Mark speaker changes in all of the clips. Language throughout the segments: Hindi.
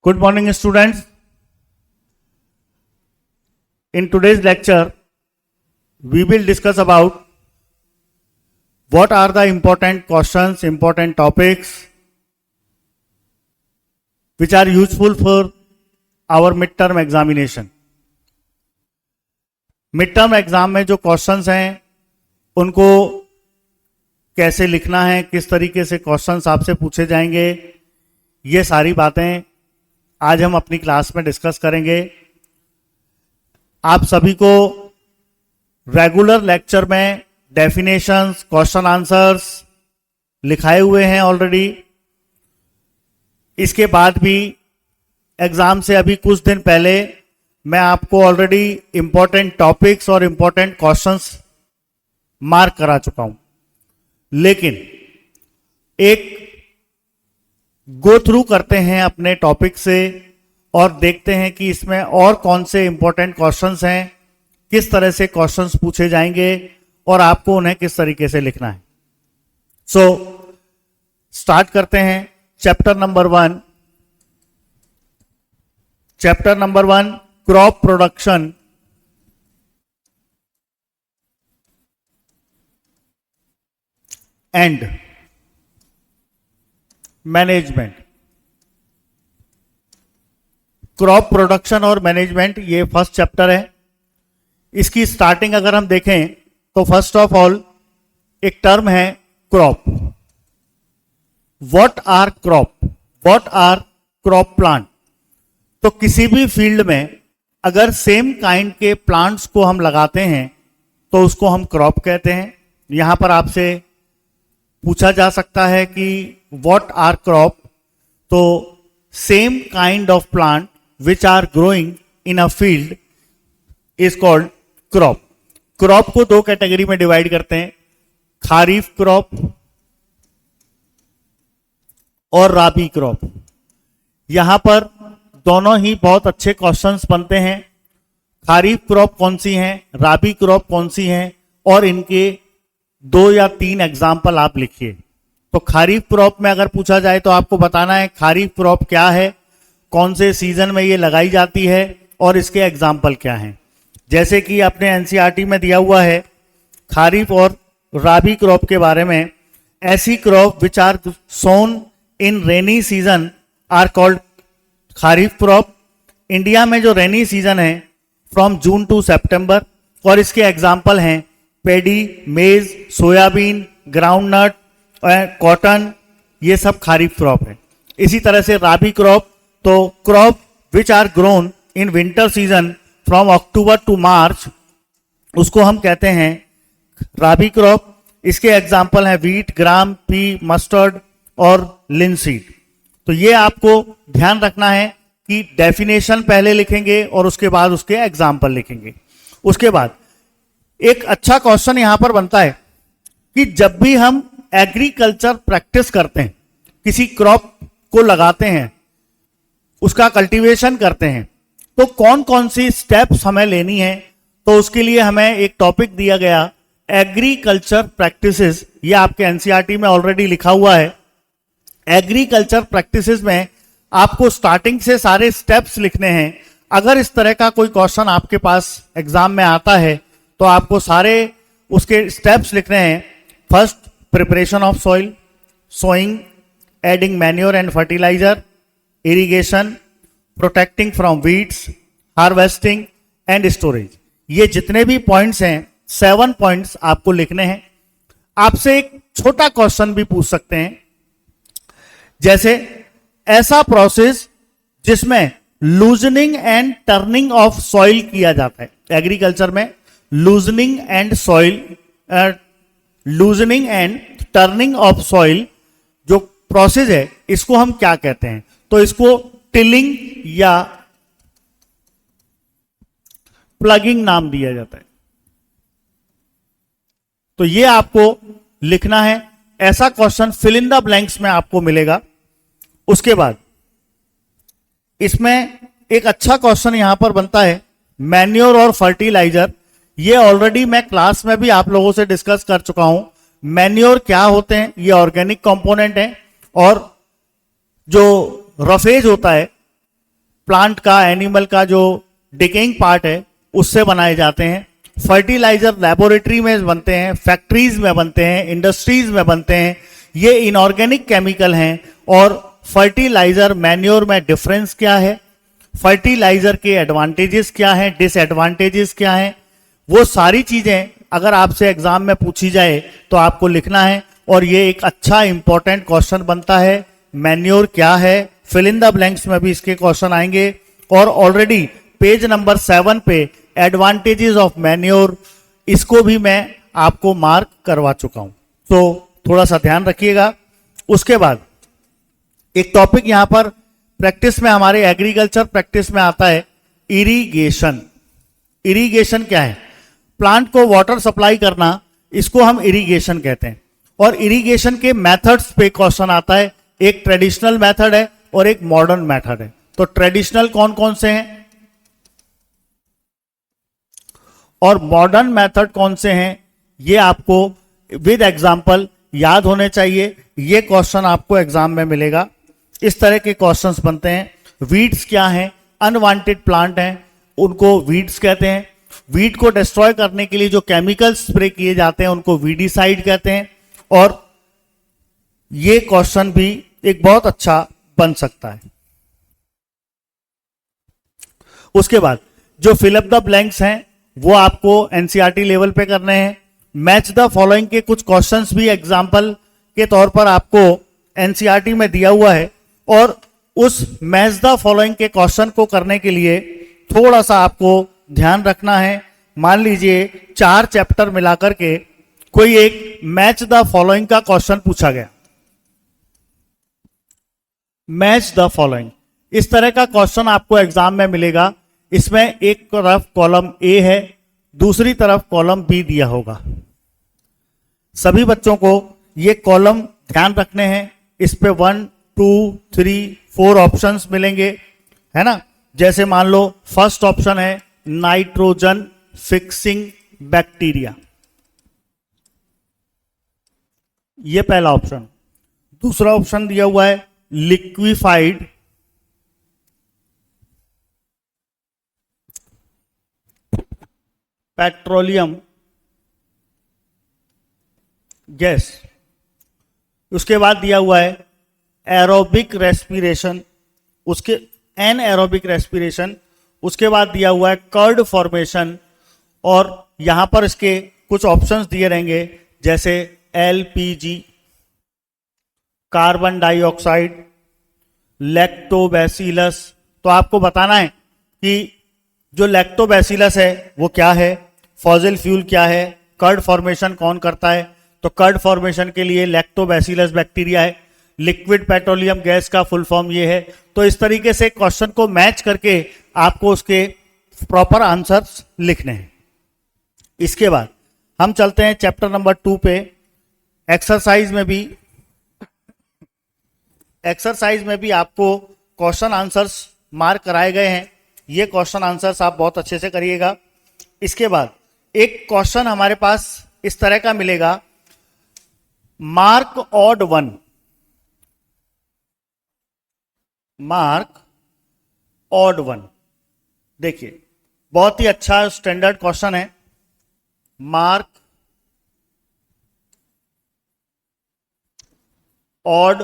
Speaker 1: Good morning, students. In today's lecture, we will discuss about what are the important questions, important topics which are useful for our midterm examination. Midterm exam में जो questions हैं उनको कैसे लिखना है, किस तरीके से questions आपसे पूछे जाएंगे, ये सारी बातें आज हम अपनी क्लास में डिस्कस करेंगे। आप सभी को रेगुलर लेक्चर में डेफिनेशंस, क्वेश्चन आंसर्स लिखाए हुए हैं ऑलरेडी। इसके बाद भी एग्जाम से अभी कुछ दिन पहले मैं आपको ऑलरेडी इंपॉर्टेंट टॉपिक्स और इंपॉर्टेंट क्वेश्चंस मार्क करा चुका हूं, लेकिन एक गो थ्रू करते हैं अपने टॉपिक से और देखते हैं कि इसमें और कौन से इंपॉर्टेंट क्वेश्चंस हैं, किस तरह से क्वेश्चंस पूछे जाएंगे और आपको उन्हें किस तरीके से लिखना है। सो स्टार्ट करते हैं chapter number 1। Chapter number 1, crop production and management. Crop production और मैनेजमेंट, ये फर्स्ट चैप्टर है। इसकी स्टार्टिंग अगर हम देखें तो फर्स्ट ऑफ ऑल एक टर्म है crop. What are crop? What are crop plant? तो किसी भी फील्ड में अगर सेम काइंड के प्लांट्स को हम लगाते हैं तो उसको हम क्रॉप कहते हैं। यहां पर आपसे पूछा जा सकता है कि व्हाट आर क्रॉप? तो same kind of plant which are growing in a field is called crop. Crop को दो कैटेगरी में डिवाइड करते हैं, खारीफ क्रॉप और राबी क्रॉप। यहां पर दोनों ही बहुत अच्छे क्वेश्चंस बनते हैं। खारीफ क्रॉप कौन सी हैं, राबी क्रॉप कौन सी हैं, और इनके 2 या 3 एग्जाम्पल आप लिखिए। तो खारीफ क्रॉप में अगर पूछा जाए तो आपको बताना है खारीफ क्रॉप क्या है, कौन से सीजन में ये लगाई जाती है और इसके एग्जाम्पल क्या हैं। जैसे कि अपने एनसीईआरटी में दिया हुआ है खारीफ और राबी क्रॉप के बारे में, ऐसी crop which are sown in rainy season are called kharif crop. India में जो रेनी सीजन है फ्रॉम जून टू सितंबर, और इसके एग्जाम्पल हैं पेडी, मेज, सोयाबीन, ग्राउंडनट, कॉटन, ये सब खारीफ क्रॉप है। इसी तरह से राबी क्रॉप, तो crop which are grown in winter season from October to March, उसको हम कहते हैं राबी क्रॉप। इसके एग्जाम्पल हैं वीट, ग्राम, पी, मस्टर्ड और लिनसीड। तो ये आपको ध्यान रखना है कि डेफिनेशन पहले लिखेंगे और उसके बाद उसके एग्जाम्पल लिखेंगे। उसके बाद एक अच्छा क्वेश्चन यहां पर बनता है कि जब भी हम एग्रीकल्चर प्रैक्टिस करते हैं, किसी क्रॉप को लगाते हैं, उसका कल्टीवेशन करते हैं, तो कौन कौन सी स्टेप्स हमें लेनी है। तो उसके लिए हमें एक टॉपिक दिया गया एग्रीकल्चर प्रैक्टिसेस। ये आपके एनसीईआरटी में ऑलरेडी लिखा हुआ है। एग्रीकल्चर प्रैक्टिसेस में आपको स्टार्टिंग से सारे स्टेप्स लिखने हैं। अगर इस तरह का कोई क्वेश्चन आपके पास एग्जाम में आता है तो आपको सारे उसके स्टेप्स लिखने हैं। First, preparation of soil, sowing, adding manure and fertiliser, irrigation, protecting from weeds, harvesting and storage. ये जितने भी पॉइंट्स हैं 7 पॉइंट्स आपको लिखने हैं। आपसे एक छोटा क्वेश्चन भी पूछ सकते हैं, जैसे ऐसा प्रोसेस जिसमें loosening and turning of soil किया जाता है। एग्रीकल्चर में loosening and turning of soil जो प्रोसेस है, इसको हम क्या कहते हैं? तो इसको टिलिंग या प्लगिंग नाम दिया जाता है। तो ये आपको लिखना है। ऐसा question fill in the blanks में आपको मिलेगा। उसके बाद इसमें एक अच्छा क्वेश्चन यहां पर बनता है मैन्योर और फर्टिलाइजर। ये ऑलरेडी मैं क्लास में भी आप लोगों से डिस्कस कर चुका हूं। मैन्योर क्या होते हैं? ये ऑर्गेनिक कंपोनेंट है, और जो रफेज होता है प्लांट का, एनिमल का जो डिकेइंग पार्ट है उससे बनाए जाते हैं। फर्टिलाइजर लेबोरेटरी में बनते हैं, फैक्ट्रीज में बनते हैं, इंडस्ट्रीज में बनते हैं। ये इनऑर्गेनिक केमिकल हैं। और फर्टिलाइजर मैन्योर में डिफरेंस क्या है, फर्टिलाइजर के एडवांटेजेस क्या हैं, डिसएडवांटेजेस क्या हैं, वो सारी चीजें अगर आपसे एग्जाम में पूछी जाए तो आपको लिखना है। और ये एक अच्छा इंपॉर्टेंट क्वेश्चन बनता है। मैन्योर क्या है, फिल इन द ब्लैंक्स में भी इसके क्वेश्चन आएंगे। और ऑलरेडी पेज नंबर 7 पे एडवांटेजेस ऑफ मैन्योर, इसको भी मैं आपको मार्क करवा चुका हूं, तो थोड़ा सा ध्यान रखिएगा। उसके बाद एक टॉपिक यहां पर प्रैक्टिस में, हमारे एग्रीकल्चर प्रैक्टिस में आता है इरिगेशन। इरिगेशन क्या है? प्लांट को वाटर सप्लाई करना, इसको हम इरिगेशन कहते हैं। और इरिगेशन के मेथड्स पे क्वेश्चन आता है। एक ट्रेडिशनल मेथड है और एक मॉडर्न मेथड है। तो ट्रेडिशनल कौन कौन से हैं और मॉडर्न मेथड कौन से हैं, ये आपको विद एग्जांपल याद होने चाहिए। ये क्वेश्चन आपको एग्जाम में मिलेगा। इस तरह के क्वेश्चंस बनते हैं। वीड्स क्या हैं? अनवांटेड प्लांट हैं, उनको वीड्स कहते हैं। वीड को डिस्ट्रॉय करने के लिए जो केमिकल्स स्प्रे किए जाते हैं उनको वीडिसाइड कहते हैं। और ये क्वेश्चन भी एक बहुत अच्छा बन सकता है। उसके बाद जो फिल अप द ब्लैंक्स हैं वो आपको एनसीईआरटी लेवल पे करने हैं। मैच द फॉलोइंग के कुछ क्वेश्चंस भी एग्जांपल के तौर पर आपको एनसीईआरटी में दिया हुआ है। और उस मैच द फॉलोइंग के क्वेश्चन को करने के लिए थोड़ा सा आपको ध्यान रखना है। मान लीजिए 4 चैप्टर मिलाकर के कोई एक मैच द फॉलोइंग का क्वेश्चन पूछा गया। मैच द फॉलोइंग, इस तरह का क्वेश्चन आपको एग्जाम में मिलेगा। इसमें एक तरफ कॉलम ए है, दूसरी तरफ कॉलम बी दिया होगा। सभी बच्चों को ये कॉलम ध्यान रखने हैं। इस पे 1 2 3 4 ऑप्शंस मिलेंगे, है ना। जैसे मान लो फर्स्ट ऑप्शन है नाइट्रोजन फिक्सिंग बैक्टीरिया, ये पहला ऑप्शन। दूसरा ऑप्शन दिया हुआ है लिक्विफाइड पेट्रोलियम गैस। उसके बाद दिया हुआ है एरोबिक रेस्पिरेशन, उसके एन एरोबिक रेस्पिरेशन। उसके बाद दिया हुआ है कर्ड फॉर्मेशन। और यहां पर इसके कुछ ऑप्शंस दिए रहेंगे जैसे एलपीजी, कार्बन डाइऑक्साइड, लैक्टोबैसिलस। तो आपको बताना है कि जो लैक्टोबैसिलस है वो क्या है, फॉसिल फ्यूल क्या है, कर्ड फॉर्मेशन कौन करता है। तो कर्ड फॉर्मेशन के लिए लैक्टोबैसिलस बैक्टीरिया है। लिक्विड पेट्रोलियम गैस का फुल फॉर्म ये है। तो इस तरीके से क्वेश्चन को मैच करके आपको उसके प्रॉपर आंसर्स लिखने हैं। इसके बाद हम चलते हैं चैप्टर नंबर 2 पे। एक्सरसाइज में भी आपको क्वेश्चन आंसर्स मार्क कराए गए हैं। ये क्वेश्चन आंसर्स आप बहुत अच्छे से करिएगा। इसके बाद एक क्वेश्चन हमारे पास इस तरह का मिलेगा, मार्क ऑड 1। मार्क ऑड 1, देखिए बहुत ही अच्छा स्टैंडर्ड क्वेश्चन है। मार्क ऑड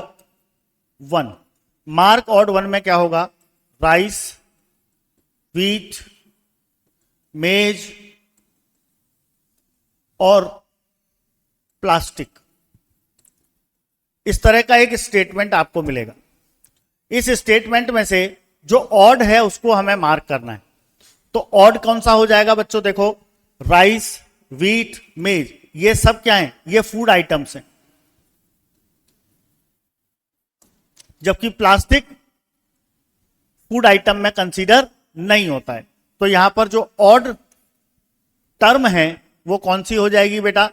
Speaker 1: 1, मार्क ऑड 1 में क्या होगा, राइस, व्हीट, मेज और प्लास्टिक। इस तरह का एक स्टेटमेंट आपको मिलेगा। इस स्टेटमेंट में से जो ऑड है उसको हमें मार्क करना है। तो ऑड कौन सा हो जाएगा बच्चों, देखो राइस, व्हीट, मेज, ये सब क्या है, ये फूड आइटम्स हैं। जबकि प्लास्टिक फूड आइटम में कंसीडर नहीं होता है। तो यहां पर जो ऑड टर्म है वो कौन सी हो जाएगी बेटा,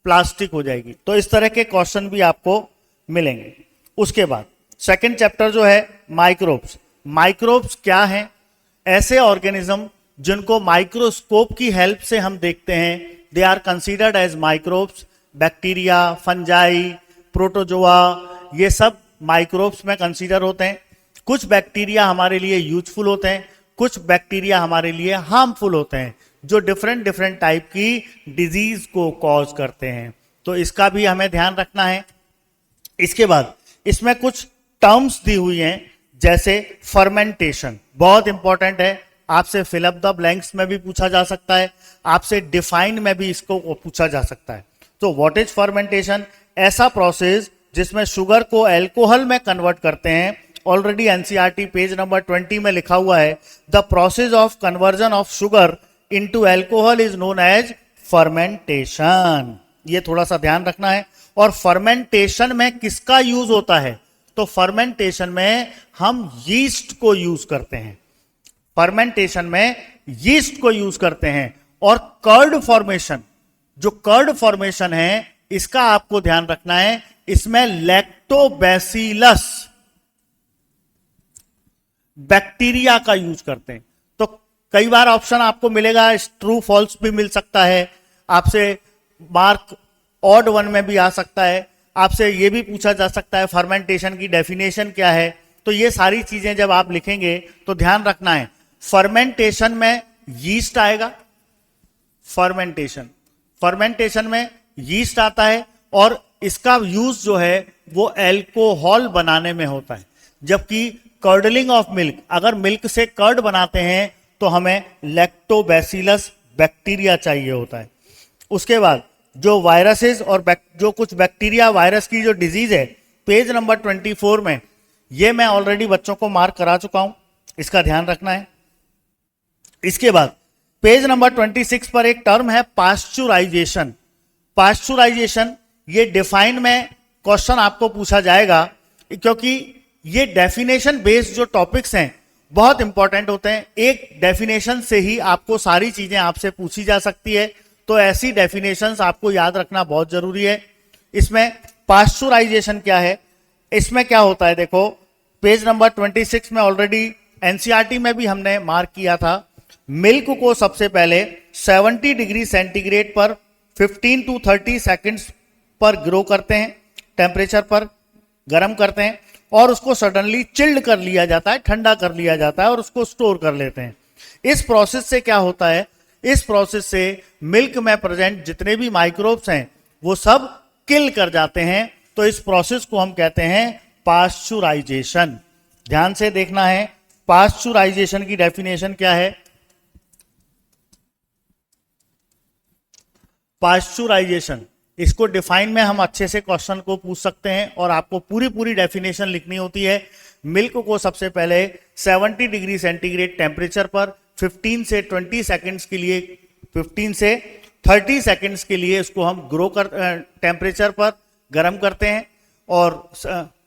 Speaker 1: प्लास्टिक हो जाएगी। तो इस तरह के क्वेश्चन भी आपको मिलेंगे। उसके बाद सेकंड चैप्टर जो है माइक्रोब्स। माइक्रोब्स क्या है, ऐसे ऑर्गेनिज्म जिनको माइक्रोस्कोप की हेल्प से हम देखते हैं, they are considered as microbes. Bacteria, fungi, protozoa, ये सब माइक्रोब्स में कंसीडर होते हैं। कुछ बैक्टीरिया हमारे लिए यूजफुल होते हैं, कुछ बैक्टीरिया हमारे लिए हार्मफुल होते हैं, जो डिफरेंट डिफरेंट टाइप की डिजीज को कॉज करते हैं। तो इसका भी हमें ध्यान रखना है। इसके बाद इसमें कुछ टर्म्स दी हुई हैं, जैसे फर्मेंटेशन, बहुत इंपॉर्टेंट है, आपसे फिल अप द ब्लैंक्स में भी पूछा जा सकता है, आपसे डिफाइन में भी इसको पूछा जा सकता है। तो व्हाट इज फर्मेंटेशन? ऐसा प्रोसेस जिसमें शुगर को अल्कोहल में कन्वर्ट करते हैं। ऑलरेडी एनसीईआरटी पेज नंबर 20 में लिखा हुआ है, the process of conversion of sugar into alcohol is known as fermentation. ये थोड़ा सा ध्यान रखना है। और फर्मेंटेशन में किसका यूज होता है? तो फर्मेंटेशन में हम यीस्ट को यूज करते हैं, फर्मेंटेशन में यीस्ट को यूज करते हैं। और कर्ड फॉर्मेशन, जो कर्ड फॉर्मेशन है, इसका आपको ध्यान रखना है, इसमें लैक्टोबैसिलस बैक्टीरिया का यूज करते हैं। तो कई बार ऑप्शन आपको मिलेगा, ट्रू फॉल्स भी मिल सकता है, आपसे मार्क ऑड वन में भी आ सकता है, आपसे यह भी पूछा जा सकता है फर्मेंटेशन की डेफिनेशन क्या है। तो ये सारी चीजें जब आप लिखेंगे तो ध्यान रखना है, फर्मेंटेशन में यीस्ट आएगा, फर्मेंटेशन में यीस्ट आता है और इसका यूज जो है वो अल्कोहल बनाने में होता है। जबकि कर्डलिंग ऑफ मिल्क, अगर मिल्क से कर्ड बनाते हैं तो हमें लैक्टोबैसिलस बैक्टीरिया चाहिए होता है। उसके बाद जो वायरसेस और जो कुछ बैक्टीरिया वायरस की जो डिजीज है, पेज नंबर 24 में, ये मैं ऑलरेडी बच्चों को मार्क करा चुका हूं, इसका ध्यान रखना है। इसके बाद पेज नंबर 26 पर एक टर्म है पास्चुराइजेशन। पास्चुराइजेशन ये डिफाइन में क्वेश्चन आपको पूछा जाएगा, क्योंकि ये डेफिनेशन बेस्ड जो टॉपिक्स हैं बहुत इंपॉर्टेंट होते हैं। एक डेफिनेशन से ही आपको सारी चीजें आपसे पूछी जा सकती है, तो ऐसी डेफिनेशंस आपको याद रखना बहुत जरूरी है। इसमें पास्चुराइजेशन क्या है, इसमें क्या होता है, देखो पेज नंबर 26 में ऑलरेडी एनसीईआरटी में भी हमने मार्क किया था। मिल्क को सबसे पहले 70 डिग्री सेंटीग्रेड पर 15 to 30 सेकेंड्स पर ग्रो करते हैं, टेम्परेचर पर गर्म करते हैं, और उसको सडनली चिल्ड कर लिया जाता है, ठंडा कर लिया जाता है और उसको स्टोर कर लेते हैं। इस प्रोसेस से क्या होता है, इस प्रोसेस से मिल्क में प्रेजेंट जितने भी माइक्रोब्स हैं वो सब किल कर जाते हैं। तो इस प्रोसेस को हम कहते हैं पास्चुराइजेशन। ध्यान से देखना है, पास्चुराइजेशन की डेफिनेशन क्या है। पास्चुराइजेशन, इसको डिफाइन में हम अच्छे से क्वेश्चन को पूछ सकते हैं और आपको पूरी पूरी डेफिनेशन लिखनी होती है। मिल्क को सबसे पहले 70 डिग्री सेंटीग्रेड टेम्परेचर पर 15 से 20 सेकंड्स के लिए, 15 से 30 सेकंड्स के लिए इसको हम टेम्परेचर पर गर्म करते हैं, और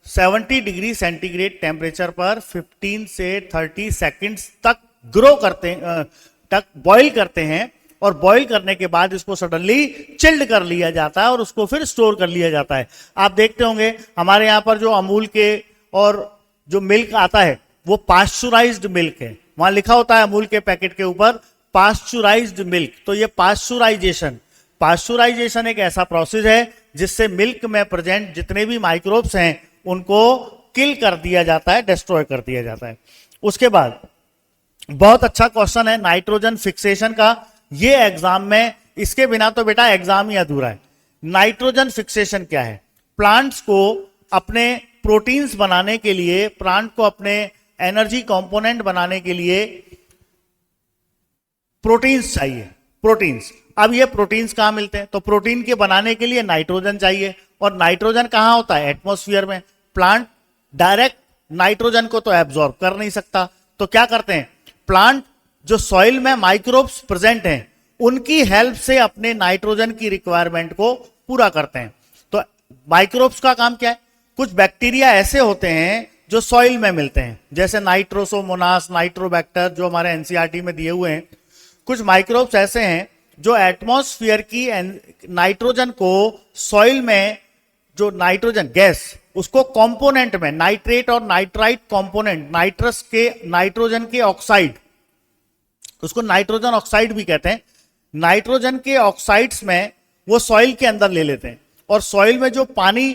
Speaker 1: 70 डिग्री सेंटीग्रेड टेम्परेचर पर 15 से 30 सेकंड्स तक ग्रो करते हैं, तक बॉईल करते हैं, और बॉईल करने के बाद इसको सडनली चिल्ड कर लिया जाता है और उसको फिर स्टोर कर लिया जाता है। आप देखते होंगे हमारे यहाँ पर जो अमूल के और जो मिल्क आता है वो पास्चुराइज्ड मिल्क है, वहां लिखा होता है अमूल के पैकेट के ऊपर पास्चुराइज्ड मिल्क। तो ये पास्चुराइजेशन एक ऐसा प्रोसेस है जिससे मिल्क में प्रेजेंट जितने भी माइक्रोब्स हैं उनको किल कर दिया जाता है, डिस्ट्रॉय कर दिया जाता है। उसके बाद बहुत अच्छा क्वेश्चन है नाइट्रोजन फिक्सेशन का, ये एग्जाम में, इसके बिना तो बेटा एग्जाम ही अधूरा है। नाइट्रोजन फिक्सेशन क्या है? प्लांट्स को अपने प्रोटीन्स बनाने के लिए, प्लांट को अपने एनर्जी कंपोनेंट बनाने के लिए प्रोटीन्स चाहिए, प्रोटीन्स। अब ये प्रोटीन्स कहां मिलते हैं? तो प्रोटीन के बनाने के लिए नाइट्रोजन चाहिए, और नाइट्रोजन कहां होता है? एटमॉस्फेयर में। प्लांट डायरेक्ट नाइट्रोजन को तो एब्जॉर्ब कर नहीं सकता, तो क्या करते हैं प्लांट, जो सॉइल में माइक्रोब्स प्रेजेंट हैं उनकी हेल्प से अपने नाइट्रोजन की रिक्वायरमेंट को पूरा करते हैं। तो माइक्रोब्स का काम क्या है? कुछ बैक्टीरिया ऐसे होते हैं जो सॉइल में मिलते हैं, जैसे नाइट्रोसोमोनास, नाइट्रोबैक्टर, जो हमारे एनसीईआरटी में दिए हुए हैं। कुछ माइक्रोब्स ऐसे हैं जो एटमॉस्फेयर की नाइट्रोजन को सॉइल में, जो नाइट्रोजन गैस, उसको कंपोनेंट में, नाइट्रेट और नाइट्राइट कंपोनेंट, नाइट्रस के, नाइट्रोजन के ऑक्साइड, उसको नाइट्रोजन ऑक्साइड भी कहते हैं, नाइट्रोजन के ऑक्साइड्स में वो सॉइल के अंदर ले लेते हैं, और सॉइल में जो पानी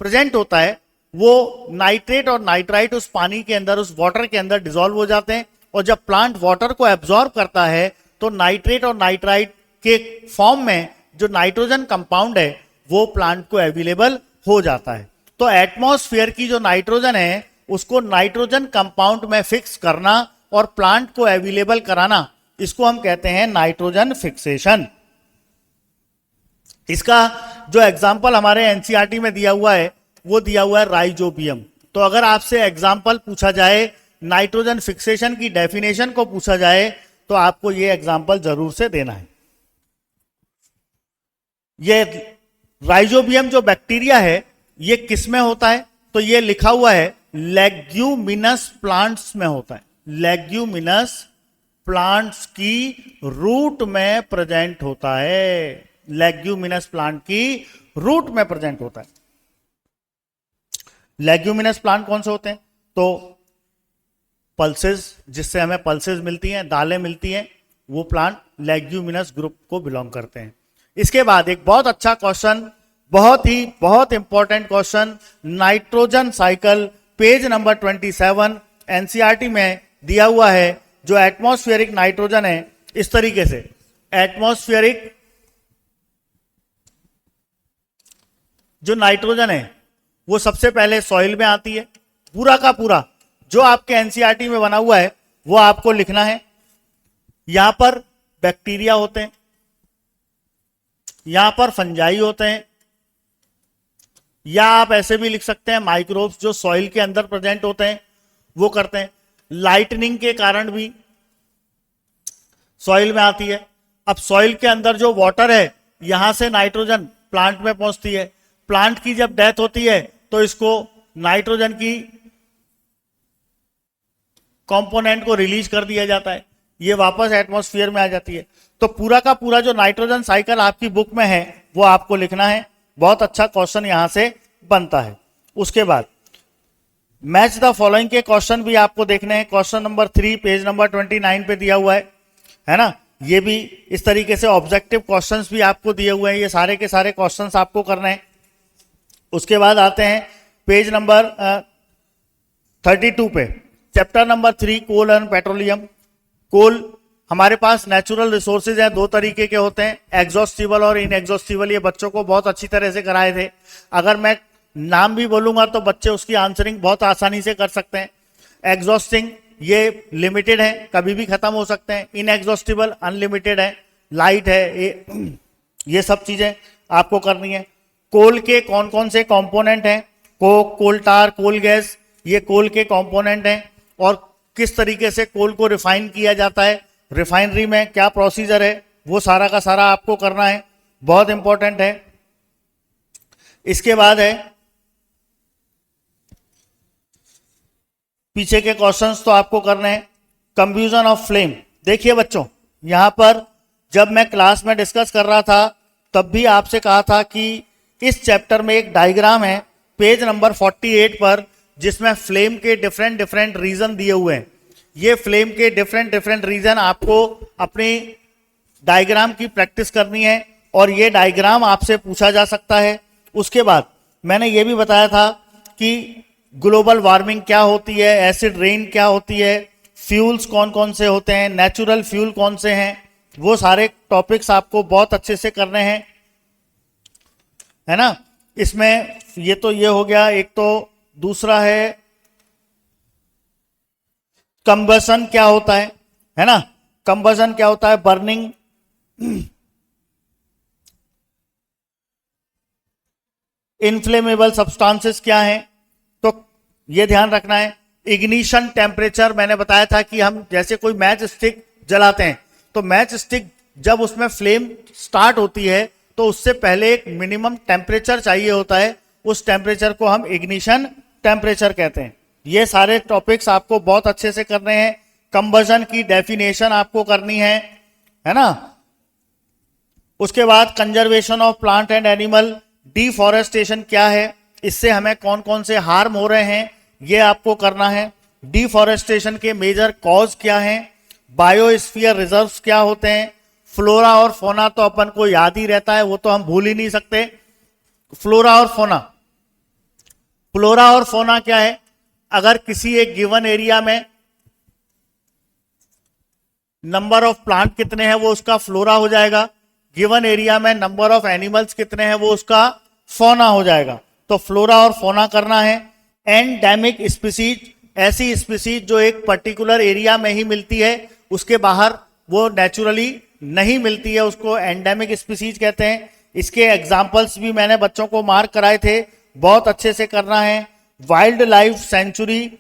Speaker 1: प्रेजेंट होता है वो नाइट्रेट और नाइट्राइट उस पानी के अंदर, उस वाटर के अंदर डिसॉल्व हो जाते हैं, और जब प्लांट वाटर को एब्जॉर्ब करता है तो नाइट्रेट और नाइट्राइट के फॉर्म में जो नाइट्रोजन कंपाउंड है वो प्लांट को अवेलेबल हो जाता है। तो एटमॉस्फेयर की जो नाइट्रोजन है उसको नाइट्रोजन कंपाउंड में फिक्स करना और प्लांट को अवेलेबल कराना, इसको हम कहते हैं नाइट्रोजन फिक्सेशन। इसका जो एग्जाम्पल हमारे एनसीईआरटी में दिया हुआ है वो दिया हुआ है राइजोबियम। तो अगर आपसे एग्जाम्पल पूछा जाए, नाइट्रोजन फिक्सेशन की डेफिनेशन को पूछा जाए, तो आपको ये एग्जाम्पल जरूर से देना है। ये राइजोबियम जो बैक्टीरिया है ये किस में होता है, तो ये लिखा हुआ है लेग्यूमिनस प्लांट्स में होता है। लेग्यूमिनस प्लांट्स की रूट में प्रेजेंट होता है। लेग्यूमिनस प्लांट की रूट में प्रेजेंट होता है। लेग्यूमिनस प्लांट कौन से होते हैं, तो पल्सेस, जिससे हमें पल्सेस मिलती हैं, दालें मिलती हैं, वो प्लांट लेग्यूमिनस ग्रुप को बिलोंग करते हैं। इसके बाद एक बहुत अच्छा क्वेश्चन, बहुत important question, nitrogen cycle, page number 27 NCERT में दिया हुआ है। जो एटमॉस्फेरिक नाइट्रोजन है इस तरीके से, एटमॉस्फेरिक जो नाइट्रोजन है वो सबसे पहले सॉइल में आती है। पूरा का पूरा जो आपके एनसीईआरटी में बना हुआ है वो आपको लिखना है। यहां पर बैक्टीरिया होते हैं, यहां पर फंजाई होते हैं, या आप ऐसे भी लिख सकते हैं माइक्रोब्स जो सॉइल के अंदर प्रेजेंट होते हैं वो करते हैं। लाइटनिंग के कारण भी सॉइल में आती है। अब सॉइल के अंदर जो वाटर है यहां से नाइट्रोजन प्लांट में पहुंचती है। प्लांट की जब डेथ होती है तो इसको नाइट्रोजन की कंपोनेंट को रिलीज कर दिया जाता है, ये वापस एटमॉस्फेयर में आ जाती है। तो पूरा का पूरा जो नाइट्रोजन साइकिल आपकी बुक में है वो आपको लिखना है। बहुत अच्छा क्वेश्चन यहां से बनता है। उसके बाद मैच द फॉलोइंग के क्वेश्चन भी आपको देखने हैं। क्वेश्चन नंबर 3 पेज नंबर 29 पे दिया हुआ है ना। ये भी इस तरीके से ऑब्जेक्टिव क्वेश्चंस भी आपको दिए हुए हैं। ये सारे के सारे क्वेश्चंस आपको करने हैं। उसके बाद आते हैं पेज नंबर 32 पे, chapter number 3 coal and petroleum. Coal हमारे पास नेचुरल रिसोर्सेज हैं, दो तरीके के होते हैं, एग्जॉस्टिबल और इनएग्जॉस्टिबल। ये बच्चों को बहुत अच्छी तरह से कराए थे। अगर मैं नाम भी बोलूंगा तो बच्चे उसकी आंसरिंग बहुत आसानी से कर सकते हैं। एग्जॉस्टिंग ये लिमिटेड है, कभी भी खत्म हो सकते हैं। इनएग्जॉस्टिबल अनलिमिटेड है, लाइट है, ये सब चीजें आपको करनी है। कोल के कौन कौन से कंपोनेंट हैं, कोक, कोल टार, कोल गैस, ये कोल के कंपोनेंट हैं। और किस तरीके से कोल को रिफाइन किया जाता है, रिफाइनरी में क्या प्रोसीजर है, वो सारा का सारा आपको करना है, बहुत इंपॉर्टेंट है। इसके बाद है पीछे के क्वेश्चंस तो आपको करने हैं। कंफ्यूजन ऑफ फ्लेम, देखिए बच्चों यहां पर जब मैं क्लास में डिस्कस कर रहा था तब भी आपसे कहा था कि इस चैप्टर में एक डायग्राम है पेज नंबर 48 पर, जिसमें फ्लेम के डिफरेंट डिफरेंट रीजन दिए हुए हैं। ये फ्लेम के डिफरेंट डिफरेंट रीजन आपको अपनी डायग्राम की प्रैक्टिस करनी है और ये डायग्राम आपसे पूछा जा सकता है। उसके बाद मैंने ये भी बताया था कि ग्लोबल वार्मिंग क्या होती है, एसिड रेन क्या होती है, फ्यूल्स कौन कौन से होते हैं, नेचुरल फ्यूल कौन से हैं, वो सारे टॉपिक्स आपको बहुत अच्छे से करने हैं, है ना। इसमें ये तो ये हो गया एक। तो दूसरा है कंबसन क्या होता है ना। कंबसन क्या होता है, बर्निंग। इनफ्लेमेबल सब्सटेंसेस क्या हैं, तो ये ध्यान रखना है। इग्निशन टेम्परेचर, मैंने बताया था कि हम जैसे कोई मैच स्टिक जलाते हैं तो मैच स्टिक जब उसमें फ्लेम स्टार्ट होती है तो उससे पहले एक मिनिमम टेम्परेचर चाहिए होता है, उस टेम्परेचर को हम इग्निशन टेम्परेचर कहते हैं। ये सारे टॉपिक्स आपको बहुत अच्छे से करने हैं। कंबसन की डेफिनेशन आपको करनी है ना। उसके बाद conservation of plant and animal, deforestation क्या है, इससे हमें कौन कौन से हार्म हो रहे हैं, ये आपको करना है। डिफॉरेस्टेशन के मेजर कॉज क्या हैं, बायोस्फीयर रिजर्व्स क्या होते हैं, फ्लोरा और फोना तो अपन को याद ही रहता है, वो तो हम भूल ही नहीं सकते। फ्लोरा और फोना, फ्लोरा और फोना क्या है? अगर किसी एक गिवन एरिया में नंबर ऑफ प्लांट कितने हैं वो उसका फ्लोरा हो जाएगा, गिवन एरिया में नंबर ऑफ एनिमल्स कितने हैं वो उसका फोना हो जाएगा। तो फ्लोरा और फोना करना है। एंडेमिक स्पीसीज, ऐसी स्पीसीज जो एक पर्टिकुलर एरिया में ही मिलती है, उसके बाहर वो नेचुरली नहीं मिलती है, उसको एंडेमिक स्पीसीज कहते हैं। इसके एग्जाम्पल्स भी मैंने बच्चों को मार्क कराए थे, बहुत अच्छे से करना है। Wild life sanctuary,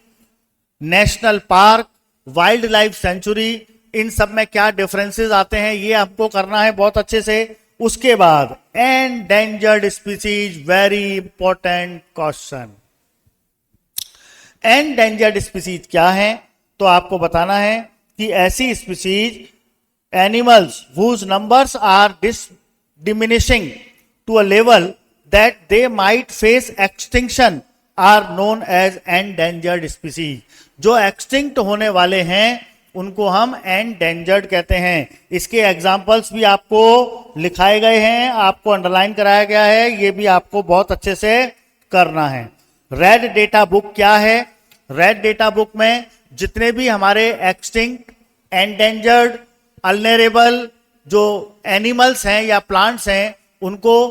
Speaker 1: national park, wild life sanctuary, इन सब में क्या डिफरेंसेस आते हैं ये आपको करना है बहुत अच्छे से। उसके बाद endangered species, very important question. Endangered species क्या है? तो आपको बताना है कि ऐसी species, animals whose numbers are diminishing to a level that they might face extinction are known as endangered species। जो एक्सटिंक्ट होने वाले हैं उनको हम एंडेंजर्ड कहते हैं। इसके एग्जाम्पल्स भी आपको लिखाए गए हैं, आपको अंडरलाइन कराया गया है, ये भी आपको बहुत अच्छे से करना है। रेड डेटा बुक क्या है? रेड डेटा बुक में जितने भी हमारे एक्सटिंक्ट, एंडेंजर्ड, अल्नरेबल जो एनिमल्स हैं या प्लांट्स हैं उनको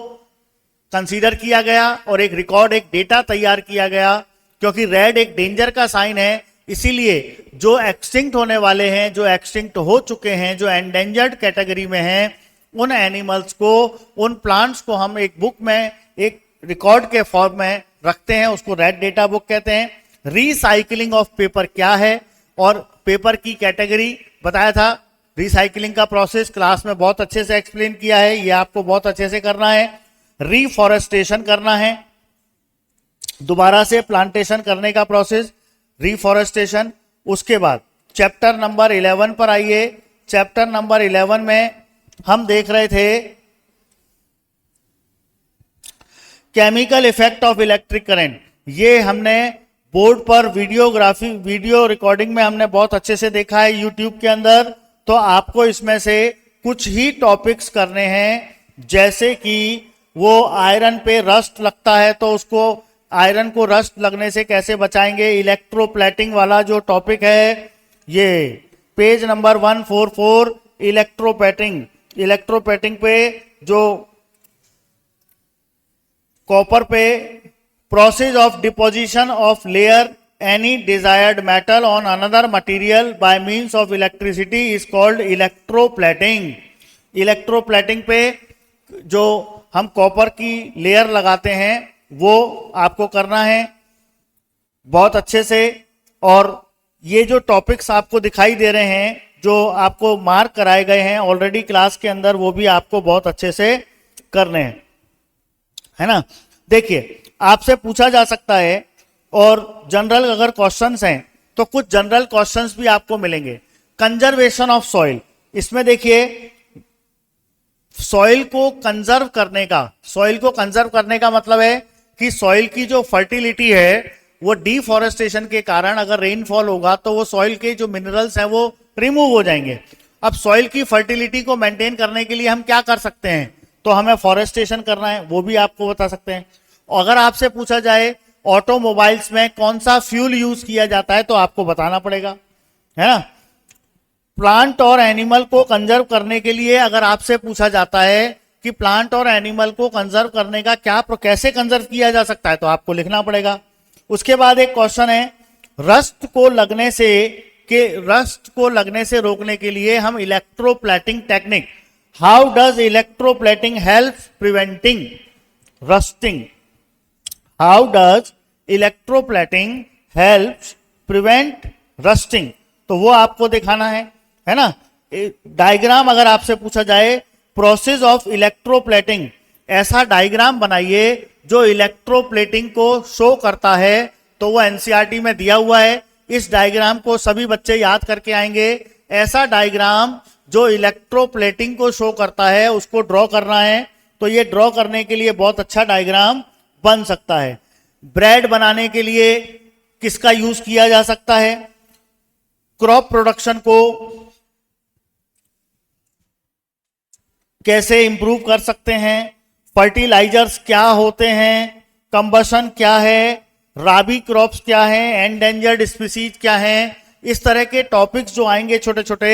Speaker 1: कंसीडर किया गया और एक रिकॉर्ड, एक डेटा तैयार किया गया। क्योंकि रेड एक डेंजर का साइन है, इसीलिए जो एक्सटिंक्ट होने वाले हैं, जो एक्सटिंक्ट हो चुके हैं, जो एंडेंजर्ड कैटेगरी में हैं, उन एनिमल्स को, उन प्लांट्स को हम एक बुक में, एक रिकॉर्ड के फॉर्म में रखते हैं, उसको रेड डेटा बुक कहते हैं। रिसाइकलिंग ऑफ पेपर क्या है? और पेपर की कैटेगरी बताया था। रिसाइकलिंग का प्रोसेस क्लास में बहुत अच्छे से एक्सप्लेन किया है, ये आपको बहुत अच्छे से करना है। रिफॉरेस्टेशन करना है, दोबारा से प्लांटेशन करने का प्रोसेस, रिफॉरेस्टेशन। उसके बाद चैप्टर नंबर 11 पर आइए। चैप्टर नंबर 11 में हम देख रहे थे chemical effect of electric current. ये हमने बोर्ड पर वीडियो रिकॉर्डिंग में हमने बहुत अच्छे से देखा है यूट्यूब के अंदर। तो आपको इसमें से कुछ ही टॉपिक्स करने हैं, जैसे कि वो आयरन पे रस्ट लगता है तो उसको, आयरन को रस्ट लगने से कैसे बचाएंगे। इलेक्ट्रोप्लेटिंग वाला जो टॉपिक है, ये पेज नंबर 144, इलेक्ट्रोप्लेटिंग पे जो कॉपर पे process of deposition of layer any desired metal on another material by means of electricity is called electroplating। Electroplating पे जो हम कॉपर की लेयर लगाते हैं वो आपको करना है बहुत अच्छे से। और ये जो टॉपिक्स आपको दिखाई दे रहे हैं, जो आपको मार्क कराए गए हैं ऑलरेडी क्लास के अंदर, वो भी आपको बहुत अच्छे से करने हैं, है ना। देखिए, आपसे पूछा जा सकता है, और जनरल अगर क्वेश्चंस हैं तो कुछ जनरल क्वेश्चंस भी आपको मिलेंगे। कंजर्वेशन ऑफ सॉइल, इसमें देखिए सॉइल को कंजर्व करने का मतलब है कि सॉइल की जो फर्टिलिटी है वो डिफॉरेस्टेशन के कारण अगर रेनफॉल होगा तो वो सॉइल के जो मिनरल्स हैं वो रिमूव हो जाएंगे। अब सॉइल की फर्टिलिटी को मेंटेन करने के लिए हम क्या कर सकते हैं? तो हमें फॉरेस्टेशन करना है, वो भी आपको बता सकते हैं। अगर आपसे पूछा जाए ऑटोमोबाइल्स में कौन सा फ्यूल यूज किया जाता है तो आपको बताना पड़ेगा, है ना। प्लांट और एनिमल को कंजर्व करने के लिए अगर आपसे पूछा जाता है कि प्लांट और एनिमल को कंजर्व करने का कैसे कंजर्व किया जा सकता है तो आपको लिखना पड़ेगा। उसके बाद एक क्वेश्चन है, रस्ट को लगने से रोकने के लिए हम electroplating technique, how does electroplating help preventing rusting? How does electroplating helps prevent rusting? तो वो आपको दिखाना है ना। डायग्राम अगर आपसे पूछा जाए प्रोसेस ऑफ इलेक्ट्रोप्लेटिंग, ऐसा डायग्राम बनाइए जो इलेक्ट्रोप्लेटिंग को शो करता है, तो वो एनसीईआरटी में दिया हुआ है। इस डायग्राम को सभी बच्चे याद करके आएंगे। ऐसा डायग्राम जो इलेक्ट्रोप्लेटिंग को शो करता है उसको ड्रॉ करना है। तो ये ड्रॉ करने के लिए बहुत अच्छा डायग्राम बन सकता है। ब्रेड बनाने के लिए किसका यूज किया जा सकता है? क्रॉप प्रोडक्शन को कैसे इंप्रूव कर सकते हैं? फर्टिलाइजर्स क्या होते हैं? कंबशन क्या है? राबी क्रॉप्स क्या है, एंडेंजर्ड स्पीसीज क्या है, इस तरह के टॉपिक्स जो आएंगे छोटे छोटे,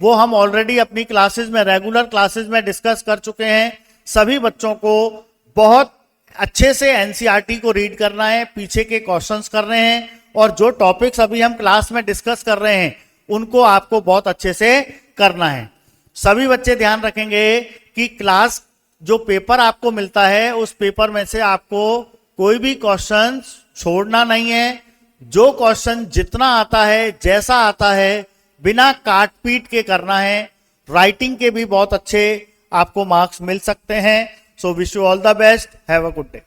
Speaker 1: वो हम ऑलरेडी अपनी क्लासेस में, रेगुलर क्लासेस में डिस्कस कर चुके हैं। सभी बच्चों को बहुत अच्छे से एनसीईआरटी को रीड करना है, पीछे के क्वेश्चंस कर रहे हैं, और जो टॉपिक्स अभी हम क्लास में डिस्कस कर रहे हैं उनको आपको बहुत अच्छे से करना है। सभी बच्चे ध्यान रखेंगे कि क्लास जो पेपर आपको मिलता है उस पेपर में से आपको कोई भी क्वेश्चन छोड़ना नहीं है। जो क्वेश्चन जितना आता है, जैसा आता है, बिना काट पीट के करना है। राइटिंग के भी बहुत अच्छे आपको मार्क्स मिल सकते हैं। So wish you all the best, have a good day.